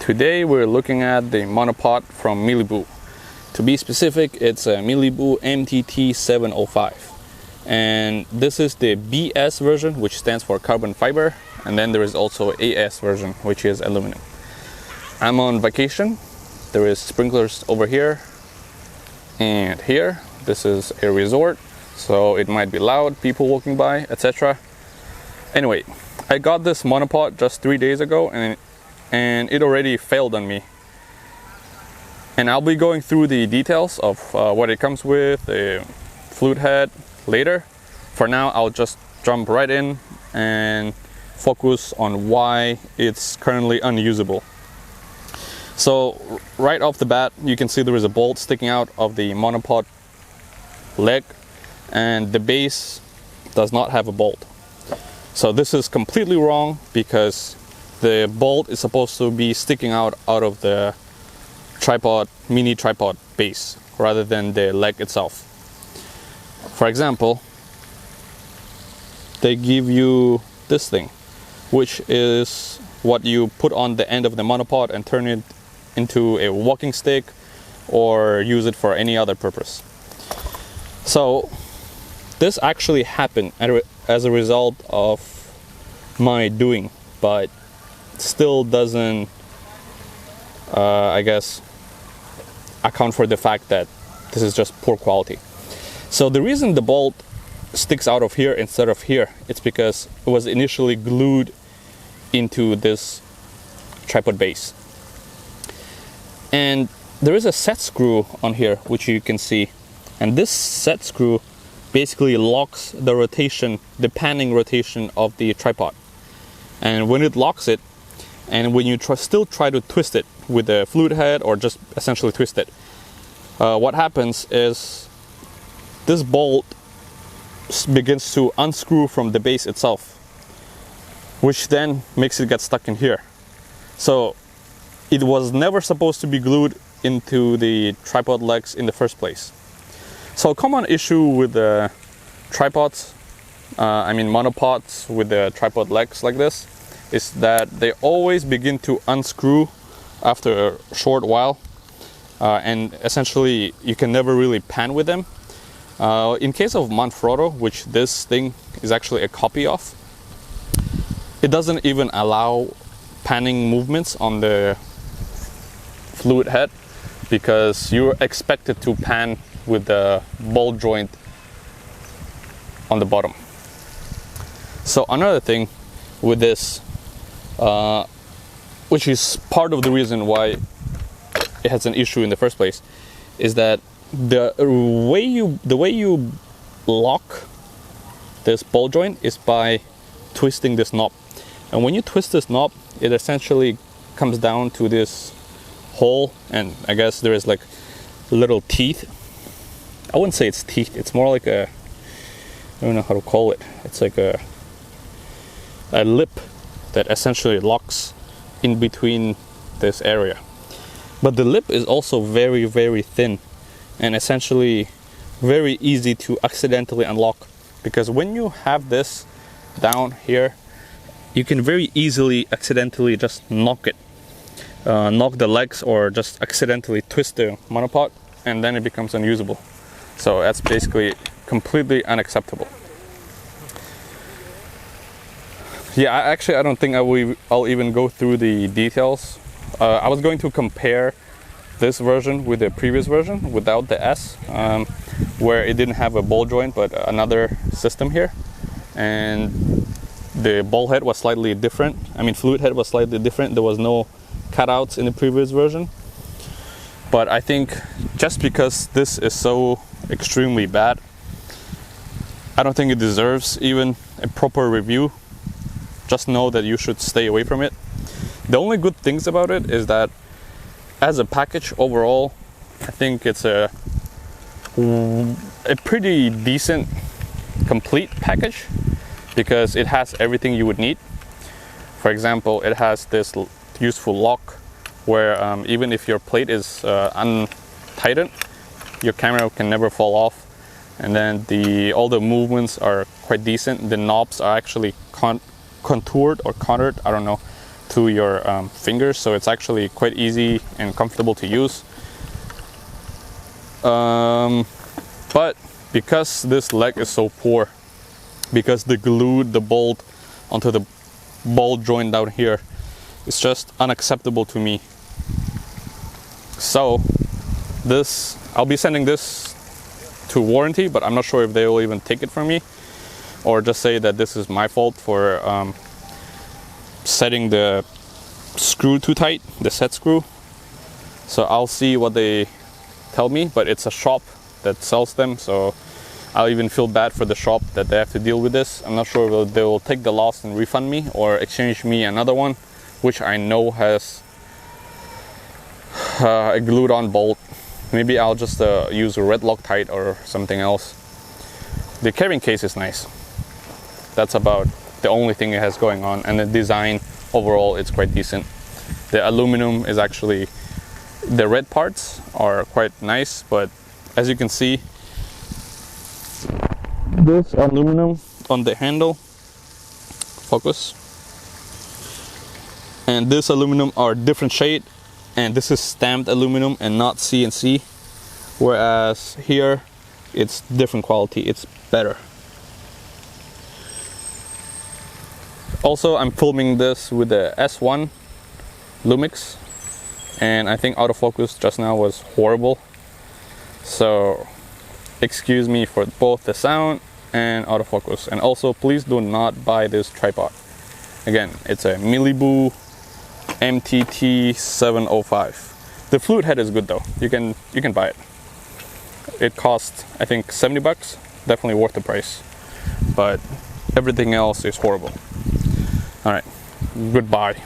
Today we're looking at the monopod from Miliboo. To be specific, it's a Miliboo MTT705. And this is the BS version, which stands for carbon fiber. And then there is also AS version, which is aluminum. I'm on vacation. There is sprinklers over here and here. This is a resort, so it might be loud, people walking by, etc. Anyway, I got this monopod just 3 days ago and it already failed on me. And I'll be going through the details of what it comes with, the flute head, later. For now, I'll just jump right in and focus on why it's currently unusable. So right off the bat, you can see there is a bolt sticking out of the monopod leg, and the base does not have a bolt. So this is completely wrong because the bolt is supposed to be sticking out of the tripod, mini tripod base, rather than the leg itself. For example, they give you this thing, which is what you put on the end of the monopod and turn it into a walking stick or use it for any other purpose. So this actually happened as a result of my doing, but still doesn't I guess account for the fact that this is just poor quality. So the reason the bolt sticks out of here instead of here, it's because it was initially glued into this tripod base. And there is a set screw on here, which you can see. And this set screw basically locks the rotation, the panning rotation of the tripod. And when it locks it, and when you still try to twist it with the flute head or just essentially twist it, what happens is this bolt begins to unscrew from the base itself, which then makes it get stuck in here. So it was never supposed to be glued into the tripod legs in the first place. So a common issue with the tripods, monopods with the tripod legs like this, is that they always begin to unscrew after a short while, and essentially you can never really pan with them. In case of Manfrotto, which this thing is actually a copy of, it doesn't even allow panning movements on the fluid head because you're expected to pan with the ball joint on the bottom. So another thing with this, which is part of the reason why it has an issue in the first place, is that the way you lock this ball joint is by twisting this knob. And when you twist this knob, it essentially comes down to this hole, and I guess there is like little teeth. I wouldn't say it's teeth, it's more like I don't know how to call it. It's like a lip that essentially locks in between this area. But the lip is also very, very thin and essentially very easy to accidentally unlock, because when you have this down here, you can very easily accidentally just knock the legs, or just accidentally twist the monopod, and then it becomes unusable. So that's basically completely unacceptable. Yeah, I don't think I'll even go through the details. I was going to compare this version with the previous version without the S, where it didn't have a ball joint but another system here, and the ball head was slightly different. Fluid head was slightly different. There was no cutouts in the previous version. But I think just because this is so extremely bad, I don't think it deserves even a proper review. Just know that you should stay away from it. The only good things about it is that as a package overall, I think it's a pretty decent, complete package, because it has everything you would need. For example, it has this useful lock where even if your plate is untightened, your camera can never fall off. And then all the movements are quite decent. The knobs are actually contoured or contoured, I don't know, to your fingers, so it's actually quite easy and comfortable to use. But because this leg is so poor, because they glued the bolt onto the ball joint down here, it's just unacceptable to me. So this, I'll be sending this to warranty, but I'm not sure if they will even take it from me, or just say that this is my fault for setting the screw too tight, the set screw. So I'll see what they tell me, but it's a shop that sells them, so I'll even feel bad for the shop that they have to deal with this. I'm not sure if they will take the loss and refund me or exchange me another one, which I know has a glued on bolt. Maybe I'll just use a red Loctite or something else. The carrying case is nice. That's about the only thing it has going on, and the design overall it's quite decent. The aluminum is actually, the red parts are quite nice, but as you can see, this aluminum on the handle, focus, and this aluminum are different shade, and this is stamped aluminum and not CNC, whereas here it's different quality, it's better. Also, I'm filming this with the S1 Lumix, and I think autofocus just now was horrible, so excuse me for both the sound and autofocus. And also, please do not buy this tripod. Again, it's a Miliboo MTT705. The fluid head is good though. You can buy it. It costs, I think, 70 bucks. Definitely worth the price. But everything else is horrible. All right, goodbye.